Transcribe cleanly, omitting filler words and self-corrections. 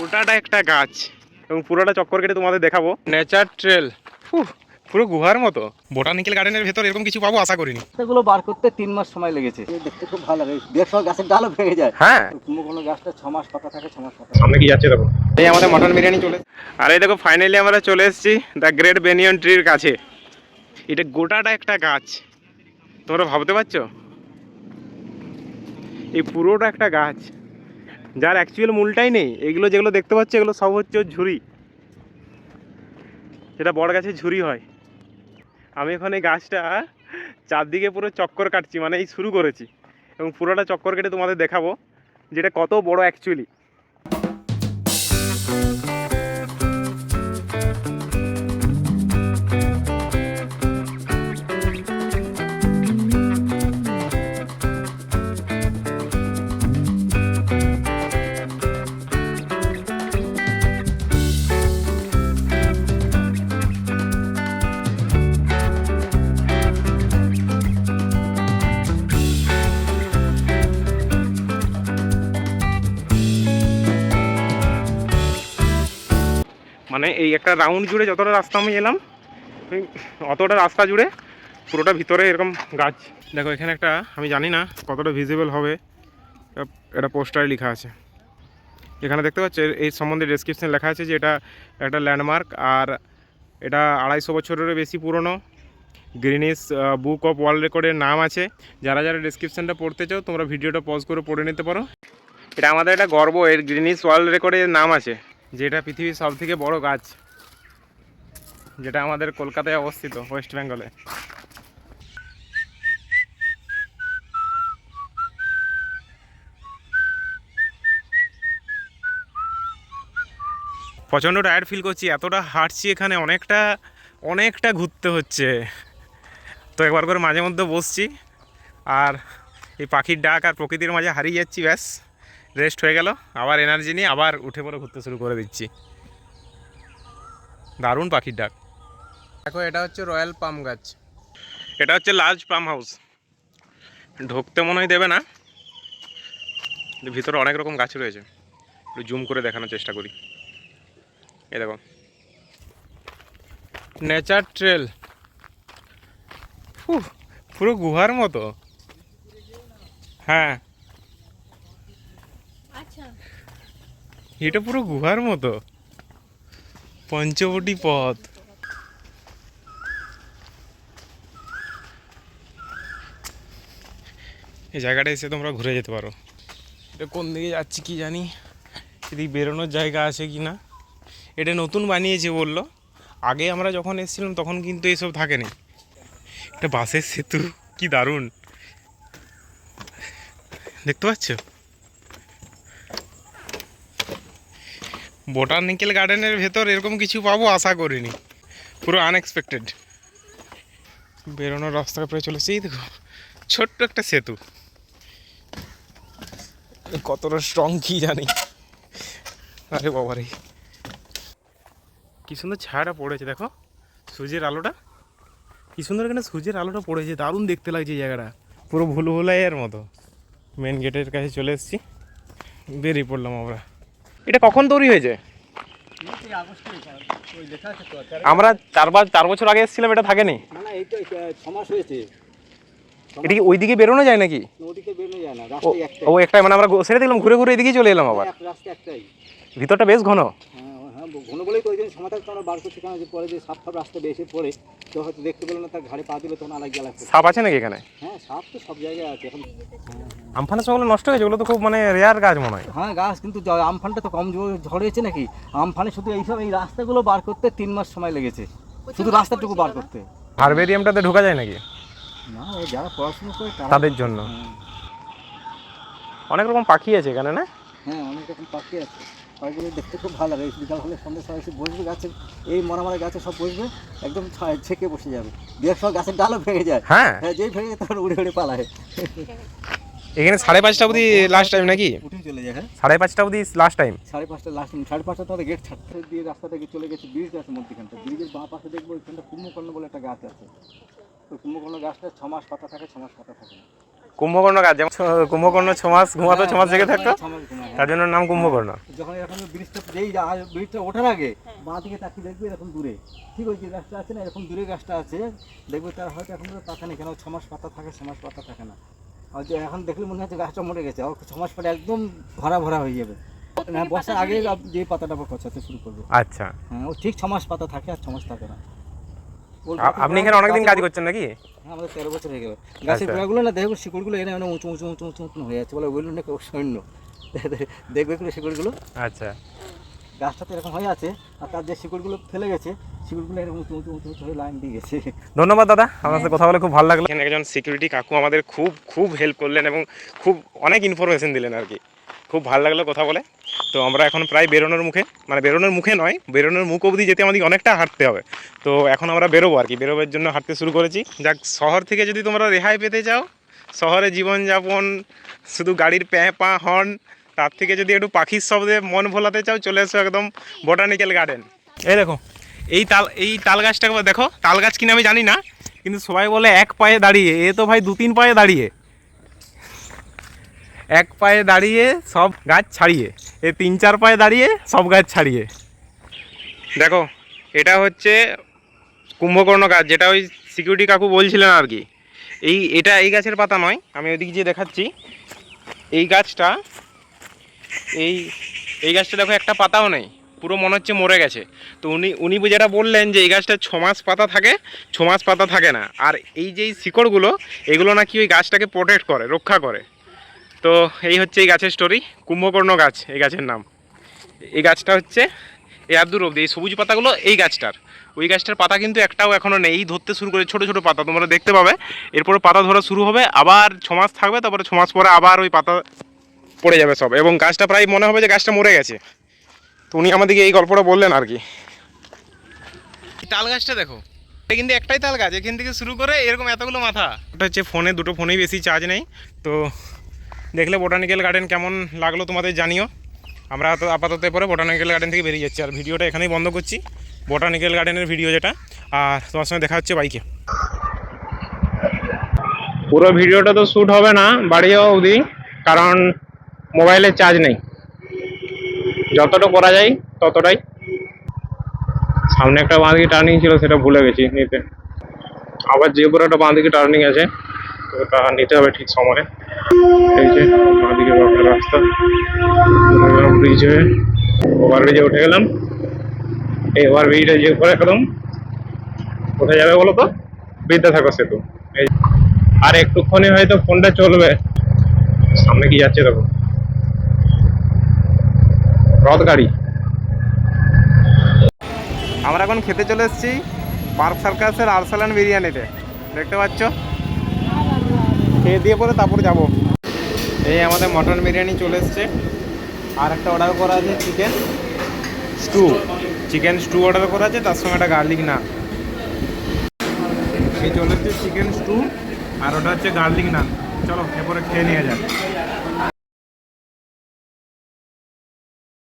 গোটাটা একটা গাছ এবং পুরোটা চক্কর কেটে তোমাদের দেখাবো। নেচার ট্রেল, পুরো গুহার মতো। বোটানিক্যাল গার্ডেনের ভেতর এরকম কিছু পাবো আশা করিনি। এগুলো বার করতে 3 মাস সময় লেগেছে। দেখতে খুব ভালো লাগে, দেখো গাছের ডালও ভেঙে যায়। হ্যাঁ, কোনো গাছটা 6 মাস পাতা থাকে, 6 মাস পাতা। সামনে কি যাচ্ছে দেখো, এই আমাদের মটন বিরিয়ানি চলে। আর এই দেখো ফাইনালি আমরা চলে এসেছি দ্য গ্রেট বেনিয়ন ট্রির কাছে। এটা গোটাটা একটা গাছ, তোমরা ভাবতে পারছো? এই পুরোটা একটা গাছ যার অ্যাকচুয়াল মূলটাই নেই। এগুলো যেগুলো দেখতে পাচ্ছ এগুলো সব হচ্ছে ঝুরি, যেটা বড় গাছের ঝুরি হয়। আমি এখন এই গাছটা চারদিকে পুরো চক্কর কাটছি, মানে এই শুরু করেছি এবং পুরোটা চক্কর কেটে তোমাদের দেখাবো যেটা কত বড় অ্যাকচুয়ালি। মানে এই একটা রাউন্ড জুড়ে যতটা রাস্তা আমি এলাম, অতটা রাস্তা জুড়ে পুরোটা ভিতরে এরকম গাছ। দেখো এখানে একটা, আমি জানি না কতটা ভিজিবল হবে, এটা পোস্টারে লেখা আছে। এখানে দেখতে পাচ্ছ এই সম্বন্ধে ডেসক্রিপশন লেখা আছে যে এটা একটা ল্যান্ডমার্ক, আর এটা 250 বছরেরও বেশি পুরনো। গ্রিনিস বুক অফ ওয়ার্ল্ড রেকর্ডের নাম আছে। যারা যারা ডেসক্রিপশনটা পড়তে চাও তোমরা ভিডিওটা পজ করে পড়ে নিতে পারো। এটা আমাদের একটা গর্ব, এর গ্রিনিস ওয়ার্ল্ড রেকর্ডের নাম আছে, যেটা পৃথিবীর সবথেকে বড় গাছ, যেটা আমাদের কলকাতায় অবস্থিত, ওয়েস্ট বেঙ্গলে। প্রচণ্ড টায়ার্ড ফিল করছি, এতটা হাঁটছি এখানে, অনেকটা ঘুরতে হচ্ছে। তো একবার করে মাঝে মধ্যে বসছি আর এই পাখির ডাক আর প্রকৃতির মাঝে হারিয়ে যাচ্ছি, ব্যাস রেস্ট হয়ে গেল, আবার এনার্জি নিয়ে আবার উঠে পড়ে ঘুরতে শুরু করে দিচ্ছি। দারুণ পাখির ডাক। দেখো এটা হচ্ছে রয়্যাল পাম গাছ, এটা হচ্ছে লার্জ পাম হাউস। ঢুকতে মনে হয় দেবে না, ভিতরে অনেক রকম গাছ রয়েছে, একটু জুম করে দেখানোর চেষ্টা করি। এই দেখো নেচার ট্রেল, পুরো গুহার মতো। হ্যাঁ, এটা পুরো গুহার মতো, পঞ্চবটি পথ। এই জায়গাটা এসে তোমরা ঘুরে যেতে পারো। এটা কোন দিকে যাচ্ছি কি জানি, এদিকে বেরোনোর জায়গা আছে কি না। এটা নতুন বানিয়েছে বললো, আগে আমরা যখন এসেছিলাম তখন কিন্তু এসব থাকেনি। এটা বাসের সেতু, কি দারুণ দেখতে পাচ্ছ। বোটানিক্যাল গার্ডেনের ভেতর এরকম কিছু পাবো আশা করিনি, পুরো আনএক্সপেক্টেড। বেরোনোর রাস্তা পরে চলেছি, দেখো ছোট্ট একটা সেতু, কতটা স্ট্রং কি জানি। আরে বাবারে কি সুন্দর ছায়াটা পড়েছে, দেখো সূর্যের আলোটা কি সুন্দর, এখানে সূর্যের আলোটা পড়েছে, দারুণ দেখতে লাগছে জায়গাটা, পুরো ভুলভুলাইয়ার মতো। মেন গেটের কাছে চলে এসেছি, বেরিয়ে পড়লাম আমরা। এটা কখন তৈরি হয়েছে? আমরা 4 বছর আগে এসেছিলাম, এটা থাকেনি। না না, এই তো 6 মাস হয়েছে। এটা কি ওইদিকে বেরোনো যায় নাকি? ওদিকে বেরোনো যায় না, রাস্তা একটাই। ও একটাই, মানে আমরা ছেড়ে দিলাম, ঘুরে ঘুরে এদিকেই চলে এলাম আবার। রাস্তা একটাই, ভিতরটা বেশ ঘন। হ্যাঁ ঘন বলেই তো ওই জন্য সমাধান আমরা বার করছি, কারণ যে পরে যে সাপ রাস্তা বেশি পড়ে তো হয়তো দেখতে পেলো না, তার ঘাড়ে পা দিলে তখন আলাদা গেলা। সাপ আছে নাকি এখানে? হ্যাঁ সাপ তো সব জায়গায় আছে এখন। আমফানের সবগুলো নষ্ট হয়েছে, ওগুলো তো খুব মানে রেয়ার গাছ মনে হয়। হ্যাঁ গাছ কিন্তু আমফানটা তো কম ঝড়েছে নাকি। আমফানে শুধু এইসব এই রাস্তাগুলো বার করতে 3 মাস সময় লেগেছে, শুধু রাস্তাটুকু বার করতে। হারবেরিয়ামটাতে ঢোকা যায় নাকি? না, যারা পড়াশোনা করে তাদের জন্য। অনেক রকম পাখি আছে এখানে না? হ্যাঁ অনেক রকম পাখি আছে, পাখিগুলো দেখতে খুব ভালো লাগে। বিকাল হলে সন্ধ্যে সবাই এসে বসবে গাছের, এই মরা গাছে সব বসবে, একদম ছেঁকে বসে যাবে। দেখো গাছের ডালও ভেঙে যায়। হ্যাঁ, যেই ভেঙে যায় তখন উড়ে উড়ে পালায়। এখানে 5:30 অবধি লাস্ট টাইম নাকি? উঠে চলে যায়। হ্যাঁ 5:30 অবধি লাস্ট টাইম। 5:30 লাস্ট টাইম, 5:30 তোমাদের গেট ছাড়তে দিয়ে রাস্তা থেকে চলে গেছে। ব্রিজ আছে মধ্যখানটা, ব্রিজের বাঁ পাশে দেখবো ওইখানটা কুম্ভকর্ণ বলে একটা গাছ আছে। তো কুম্ভকর্ণ গাছটা 6 মাস পাতা থাকে, 6 মাস পাতা থাকে না। কুম্ভকর্ণ গাছ, যেমন কুম্ভকর্ণ 6 মাস ঘুমাতো, 6 মাস জেগে থাকতো, তার জন্য নাম কুম্ভকর্ণ। যখন এরকম ব্রিজটা ব্রিজটা ওঠার আগে বাঁ দিকে তাকিয়ে দেখবে এরকম দূরে, ঠিক ওই যে গাছটা আছে না, এরকম দূরে গাছটা আছে, দেখবে তার হয়তো এখন পাতা নেই, কেন 6 মাস পাতা থাকে, 6 মাস পাতা থাকে না। আর যে এখন দেখলে মনে হচ্ছে গাছটা মরে গেছে, আর 6 মাস পরে একদম ভরা ভরা হয়ে যাবে। না, বর্ষার আগে যে পাতাটা পচাতে শুরু করবে। আচ্ছা, হ্যাঁ, ও ঠিক 6 মাস পাতা থাকে আর 6 মাস থাকে না। আপনি এখানে অনেকদিন কাজ করছেন নাকি? হ্যাঁ, আমাদের 13 বছর হয়ে গেল। গাছের গোড়াগুলো না দেখো, শিকড়গুলো এনে মানে উঁচু উঁচু উঁচু উঁচু উঁচু হয়ে যাচ্ছে, বলে ওইগুলো নাকি সৈন্য। দেখবে এগুলো শিকড়গুলো, আচ্ছা, গাছটা তো এরকম হয়ে আছে, আর তার যে শিকড়গুলো ফেলে গেছে, শিকড়গুলো এরকম উঁচু উঁচু উঁচু উঁচু হয়ে লাইন দিয়ে গেছে। ধন্যবাদ দাদা, আপনার সাথে কথা বলে খুব ভালো লাগলো। এখানে একজন সিকিউরিটি কাকু আমাদের খুব খুব হেল্প করলেন এবং খুব অনেক ইনফরমেশন দিলেন আর কি, খুব ভালো লাগলো কথা বলে। তো আমরা এখন প্রায় বেরোনোর মুখে, মানে বেরোনোর মুখে নয়, বেরোনোর মুখ অবধি যেতে আমাদের অনেকটা হাঁটতে হবে। তো এখন আমরা বেরোবো আর কি, বেরোবার জন্য হাঁটতে শুরু করেছি। যাক, শহর থেকে যদি তোমরা রেহাই পেতে চাও, শহরে জীবনযাপন শুধু গাড়ির প্যাঁ পা হর্ন, তার থেকে যদি একটু পাখির শব্দে মন ভোলাতে চাও, চলে এসো একদম বোটানিক্যাল গার্ডেন। এই দেখো, এই তাল গাছটাকে দেখো, তাল গাছ কিনা আমি জানি না, কিন্তু সবাই বলে এক পায়ে দাঁড়িয়ে, এ তো ভাই 2-3 পায়ে দাঁড়িয়ে, এক পায়ে দাঁড়িয়ে সব গাছ ছাড়িয়ে, এ 3-4 পায়ে দাঁড়িয়ে সব গাছ ছাড়িয়ে। দেখো, এটা হচ্ছে কুম্ভকর্ণ গাছ, যেটা ওই সিকিউরিটি কাকু বলছিলেন আর কি। এই গাছের পাতা নয়, আমি ওইদিকে যে দেখাচ্ছি, এই গাছটা, এই গাছটা দেখো একটা পাতাও নেই, পুরো মনে হচ্ছে মরে গেছে। তো উনি যেটা বললেন যে এই গাছটা 6 মাস পাতা থাকে, 6 মাস পাতা থাকে না। আর এই যে শিকড়গুলো, এগুলো নাকি ওই গাছটাকে প্রোটেক্ট করে, রক্ষা করে। তো এই হচ্ছে এই গাছের স্টোরি, কুম্ভকর্ণ গাছ এই গাছের নাম। এই গাছটা হচ্ছে এই আর দূর অব্দি, এই সবুজ পাতাগুলো এই গাছটার, ওই গাছটার পাতা কিন্তু একটাও এখনও নেই, এই ধরতে শুরু করে ছোটো ছোটো পাতা তোমরা দেখতে পাবে। এরপরে পাতা ধরা শুরু হবে, আবার 6 মাস থাকবে, তারপরে 6 মাস পরে আবার ওই পাতা পড়ে যাবে সব, এবং গাছটা প্রায় মনে হবে যে গাছটা মরে গেছে। তো উনি আমাদেরকে এই গল্পটা বললেন আর কি। তাল গাছটা দেখো, এটা কিন্তু একটাই তাল গাছ, এখান থেকে শুরু করে এরকম এতগুলো মাথা। এটা হচ্ছে ফোনে, দুটো ফোনেই বেশি চার্জ নেই। তো দেখলে বোটানিক্যাল গার্ডেন কেমন লাগলো তোমাদের জানিও। আমরা তো আপাতত পরে বোটানিক্যাল গার্ডেন থেকে বেরিয়ে যাচ্ছি, আর ভিডিওটা এখানেই বন্ধ করছি, বোটানিক্যাল গার্ডেনের ভিডিও যেটা। আর তোমার সঙ্গে দেখা হচ্ছে বাইকে। পুরো ভিডিওটা তো শ্যুট হবে না বাড়ি যাওয়া অবধি, কারণ মোবাইলে চার্জ নেই। যতটা করা যায় ততটাই। সামনে একটা বাঁ দিকে টার্নিং ছিল, সেটা ভুলে গেছি নিতে। আবার যে উপরে একটা বাঁ দিকে টার্নিং আছে, ওটা নিতে হবে ঠিক সময়ে। এই যে বাঁ দিকে একটা রাস্তা, ব্রিজ হয়ে ওভার ব্রিজে উঠে গেলাম। এই ওভার ব্রিজটা যে উপরে একদম কোথায় যাবে বলো তো? বিদ্যাসাগর সেতু। এই আর একটুক্ষণে হয়তো ফোনটা চলবে। সামনে কি যাচ্ছে দেখো, রথ গাড়ি। আমরা এখন খেতে চলে এসেছি পার্ক সার্কাসের আরসালান বিরিয়ানিতে, দেখতে পাচ্ছ। খেয়ে দিয়ে পরে তারপর যাব। এই আমাদের মটন বিরিয়ানি চলে এসছে, আর একটা অর্ডার করা আছে চিকেন স্টু অর্ডার করা আছে, তার সঙ্গে একটা গার্লিক নান। এই চলে এসছে চিকেন স্টু, আর ওটা হচ্ছে গার্লিক নান। চলো এরপরে খেয়ে নিয়ে যাক।